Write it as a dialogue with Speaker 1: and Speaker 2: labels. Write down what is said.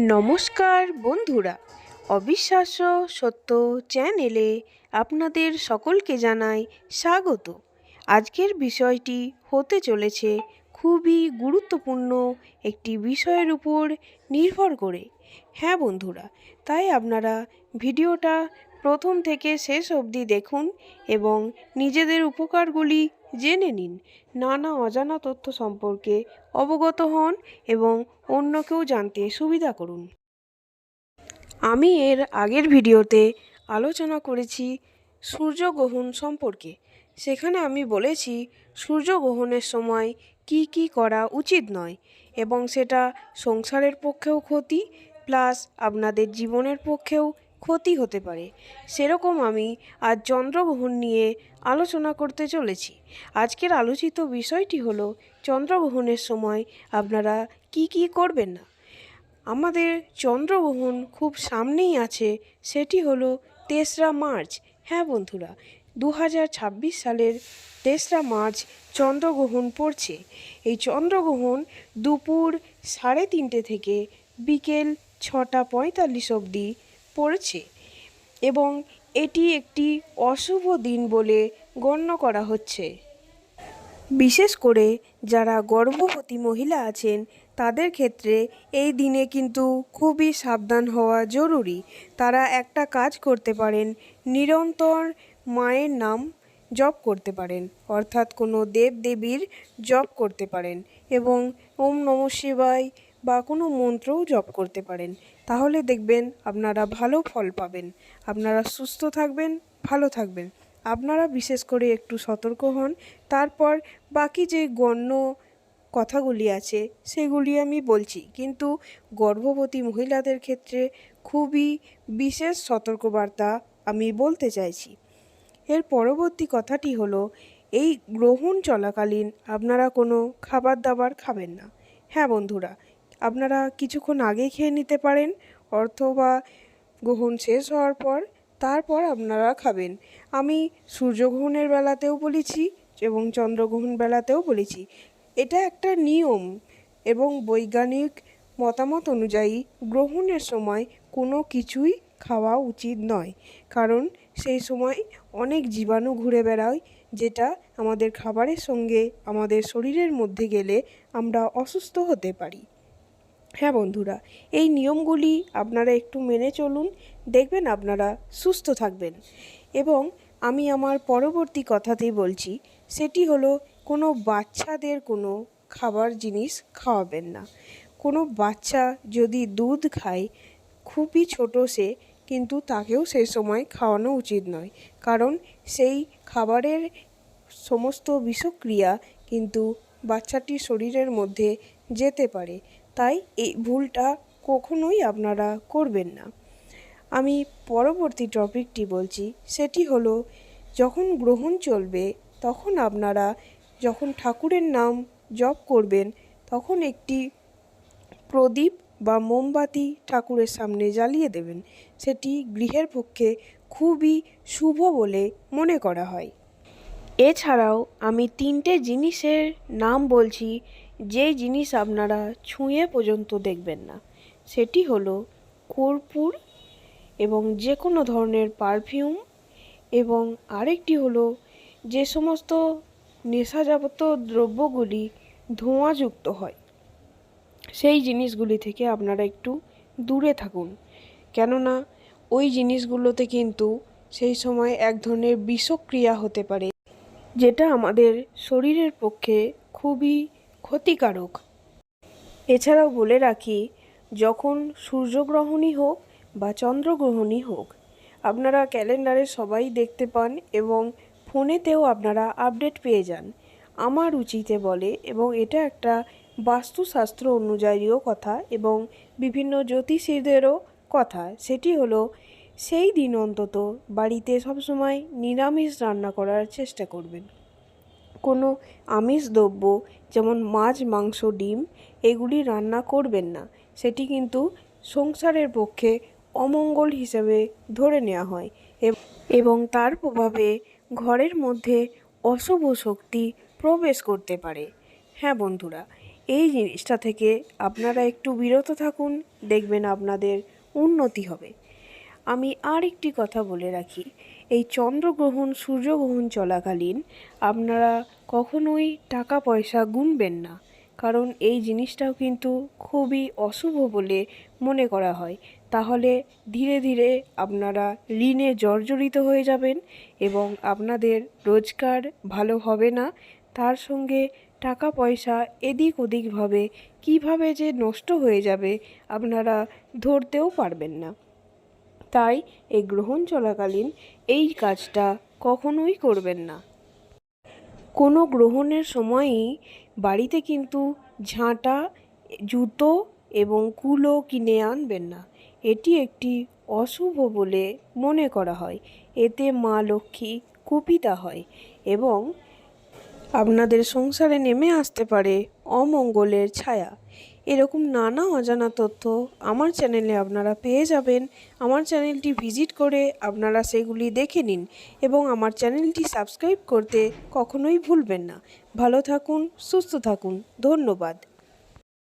Speaker 1: নমস্কার বন্ধুরা, অবিশ্বাস্য সত্য চ্যানেলে আপনাদের সকলকে জানাই স্বাগত। আজকের বিষয়টি হতে চলেছে খুবই গুরুত্বপূর্ণ একটি বিষয়ের উপর নির্ভর করে। হ্যাঁ বন্ধুরা, তাই আপনারা ভিডিওটা প্রথম থেকে শেষ অবধি দেখুন এবং নিজেদের উপকারগুলি জেনে নিন। নানা অজানা তথ্য সম্পর্কে অবগত হন এবং অন্যকেও জানতে সুবিধা করুন। আমি এর আগের ভিডিওতে আলোচনা করেছি সূর্যগ্রহণ সম্পর্কে। সেখানে আমি বলেছি সূর্যগ্রহণের সময় কি করা উচিত নয় এবং সেটা সংসারের পক্ষেও ক্ষতি প্লাস আপনাদের জীবনের পক্ষেও ক্ষতি হতে পারে। সেরকম আমি আজ চন্দ্রগ্রহণ নিয়ে আলোচনা করতে চলেছি। আজকের আলোচিত বিষয়টি হলো চন্দ্রগ্রহণের সময় আপনারা কি করবেন না। আমাদের চন্দ্রগ্রহণ খুব সামনেই আছে, সেটি হলো 3রা মার্চ। হ্যাঁ বন্ধুরা, 2026 সালের 3রা মার্চ চন্দ্রগ্রহণ পড়ছে। এই চন্দ্রগ্রহণ দুপুর 3:30 থেকে বিকেল 6:45 অবধি পড়ছে এবং এটি একটি অশুভ দিন বলে গণ্য করা হচ্ছে। বিশেষ করে যারা গর্ভবতী মহিলা আছেন তাদের ক্ষেত্রে এই দিনে কিন্তু খুবই সাবধান হওয়া জরুরি। তারা একটা কাজ করতে পারেন, নিরন্তর মায়ের নাম জপ করতে পারেন, অর্থাৎ কোনো দেবদেবীর জপ করতে পারেন এবং ওম নমঃ শিবায় বা কোনো মন্ত্রও জপ করতে পারেন। তাহলে দেখবেন আপনারা ভালো ফল পাবেন, আপনারা সুস্থ থাকবেন, ভালো থাকবেন। আপনারা বিশেষ করে একটু সতর্ক হন। তারপর বাকি যে গণ্য কথাগুলি আছে সেগুলি আমি বলছি, কিন্তু গর্ভবতী মহিলাদের ক্ষেত্রে খুবই বিশেষ সতর্কবার্তা আমি বলতে চাইছি। এর পরবর্তী কথাটি হলো, এই গ্রহণ চলাকালীন আপনারা কোনো খাবার দাবার খাবেন না। হ্যাঁ বন্ধুরা, আপনারা কিছুক্ষণ আগে খেয়ে নিতে পারেন অথবা গ্রহণ শেষ হওয়ার পর তারপর আপনারা খাবেন। আমি সূর্যগ্রহণের বেলাতেও বলেছি এবং চন্দ্রগ্রহণ বেলাতেও বলেছি। এটা একটা নিয়ম এবং বৈজ্ঞানিক মতামত অনুযায়ী গ্রহণের সময় কোনো কিছুই খাওয়া উচিত নয়, কারণ সেই সময় অনেক জীবাণু ঘুরে বেড়ায়, যেটা আমাদের খাবারের সঙ্গে আমাদের শরীরের মধ্যে গেলে আমরা অসুস্থ হতে পারি। হ্যাঁ বন্ধুরা, এই নিয়মগুলি আপনারা একটু মেনে চলুন, দেখবেন আপনারা সুস্থ থাকবেন। এবং আমি আমার পরবর্তী কথাতেই বলছি, সেটি হলো কোনো বাচ্চাদের কোনো খাবার জিনিস খাওয়াবেন না। কোনো বাচ্চা যদি দুধ খায়, খুবই ছোট সে, কিন্তু তাকেও সেই সময় খাওয়ানো উচিত নয়, কারণ সেই খাবারের সমস্ত বিষক্রিয়া কিন্তু বাচ্চাটির শরীরের মধ্যে যেতে পারে। তাই এই ভুলটা কখনোই আপনারা করবেন না। আমি পরবর্তী টপিকটি বলছি, সেটি হলো যখন গ্রহণ চলবে তখন আপনারা যখন ঠাকুরের নাম জপ করবেন তখন একটি প্রদীপ বা মোমবাতি ঠাকুরের সামনে জ্বালিয়ে দেবেন। সেটি গৃহের পক্ষে খুবই শুভ বলে মনে করা হয়। এছাড়াও আমি 3টে জিনিসের নাম বলছি, যেই জিনিস আপনারা ছুঁয়ে পর্যন্ত দেখবেন না। সেটি হলো কর্পূর এবং যে কোনো ধরনের পারফিউম, এবং আরেকটি হলো যে সমস্ত নেশাজাত দ্রব্যগুলি ধোঁয়াযুক্ত হয় সেই জিনিসগুলি থেকে আপনারা একটু দূরে থাকুন, কেননা ওই জিনিসগুলোতে কিন্তু সেই সময় এক ধরনের বিষক্রিয়া হতে পারে, যেটা আমাদের শরীরের পক্ষে খুবই ক্ষতিকারক। এছাড়াও বলে রাখি, যখন সূর্যগ্রহণই হোক বা চন্দ্রগ্রহণই হোক, আপনারা ক্যালেন্ডারে সবাই দেখতে পান এবং ফোনেতেও আপনারা আপডেট পেয়ে যান। আমার রুচিতে বলে, এবং এটা একটা বাস্তুশাস্ত্র অনুযায়ীও কথা এবং বিভিন্ন জ্যোতিষীদেরও কথা, সেটি হলো সেই দিন অন্তত বাড়িতে সবসময় নিরামিষ রান্না করার চেষ্টা করবেন। কোনো আমিষ দ্রব্য যেমন মাছ, মাংস, ডিম এগুলি রান্না করবেন না। সেটি কিন্তু সংসারের পক্ষে অমঙ্গল হিসেবে ধরে নেওয়া হয় এবং তার প্রভাবে ঘরের মধ্যে অশুভ শক্তি প্রবেশ করতে পারে। হ্যাঁ বন্ধুরা, এই জিনিসটা থেকে আপনারা একটু বিরত থাকুন, দেখবেন আপনাদের উন্নতি হবে। আমি আর একটি কথা বলে রাখি, এই চন্দ্রগ্রহণ সূর্যগ্রহণ চলাকালীন আপনারা কখনোই টাকা পয়সা গুনবেন না, কারণ এই জিনিসটাও কিন্তু খুবই অশুভ বলে মনে করা হয়। তাহলে ধীরে ধীরে আপনারা ঋণে জর্জরিত হয়ে যাবেন এবং আপনাদের রোজগার ভালো হবে না। তার সঙ্গে টাকা পয়সা এদিক ওদিকভাবে কীভাবে যে নষ্ট হয়ে যাবে আপনারা ধরতেও পারবেন না। তাই এই গ্রহণ চলাকালীন এই কাজটা কখনোই করবেন না। কোনো গ্রহণের সময়ই বাড়িতে কিন্তু ঝাঁটা, জুতো এবং কুলো কিনে আনবেন না। এটি একটি অশুভ বলে মনে করা হয়। এতে মা লক্ষ্মী কুপিতা হয় এবং আপনাদের সংসারে নেমে আসতে পারে অমঙ্গলের ছায়া। এরকম নানা অজানা তথ্য আমার চ্যানেলে আপনারা পেয়ে যাবেন। আমার চ্যানেলটি ভিজিট করে আপনারা সেগুলি দেখে নিন এবং আমার চ্যানেলটি সাবস্ক্রাইব করতে কখনোই ভুলবেন না। ভালো থাকুন, সুস্থ থাকুন। ধন্যবাদ।